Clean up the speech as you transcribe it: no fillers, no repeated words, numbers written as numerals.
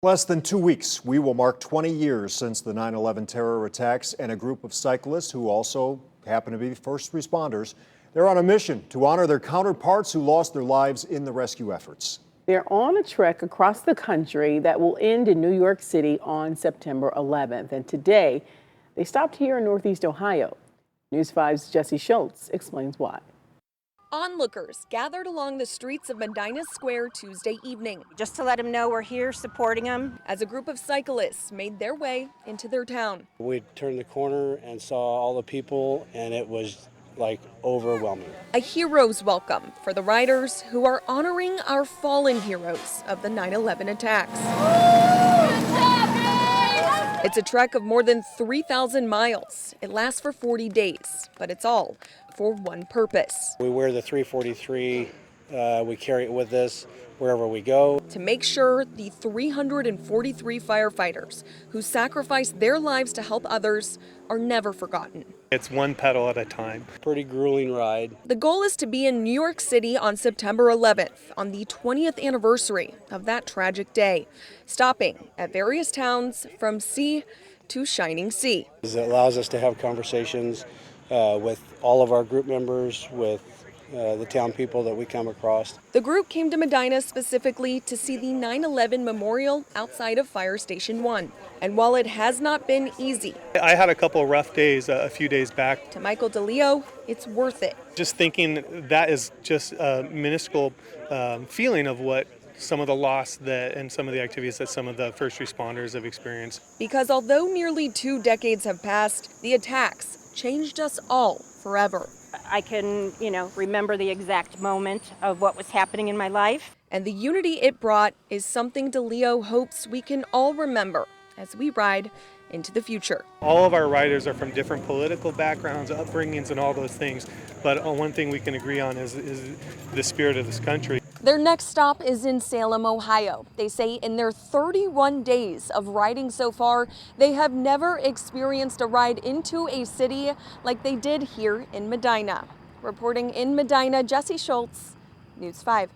Less than 2 weeks, we will mark 20 years since the 9/11 terror attacks, and a group of cyclists who also happen to be first responders. They're on a mission to honor their counterparts who lost their lives in the rescue efforts. They're on a trek across the country that will end in New York City on September 11th. And today, they stopped here in Northeast Ohio. News 5's Jesse Schultz explains why. Onlookers gathered along the streets of Medina Square Tuesday evening, just to let them know we're here supporting them. As a group of cyclists made their way into their town. We turned the corner and saw all the people, and it was like overwhelming. A hero's welcome for the riders who are honoring our fallen heroes of the 9/11 attacks. It's a trek of more than 3,000 miles. It lasts for 40 days, but it's all for one purpose. We wear the 343, we carry it with us wherever we go. To make sure the 343 firefighters who sacrificed their lives to help others are never forgotten. It's one pedal at a time. Pretty grueling ride. The goal is to be in New York City on September 11th, on the 20th anniversary of that tragic day, stopping at various towns from sea to shining sea. It allows us to have conversations with all of our group members, with the town people that we come across. The group came to Medina specifically to see the 9/11 memorial outside of Fire Station 1. And while it has not been easy, I had a couple rough days a few days back. To Michael DeLeo, it's worth it. Just thinking that is just a minuscule feeling of what some of the loss and some of the activities that some of the first responders have experienced. Because although nearly 2 decades have passed, the attacks changed us all forever. I can, remember the exact moment of what was happening in my life. And the unity it brought is something DeLeo hopes we can all remember as we ride into the future. All of our riders are from different political backgrounds, upbringings, and all those things. But one thing we can agree on is the spirit of this country. Their next stop is in Salem, Ohio. They say in their 31 days of riding so far, they have never experienced a ride into a city like they did here in Medina. Reporting in Medina, Jesse Schultz, News 5.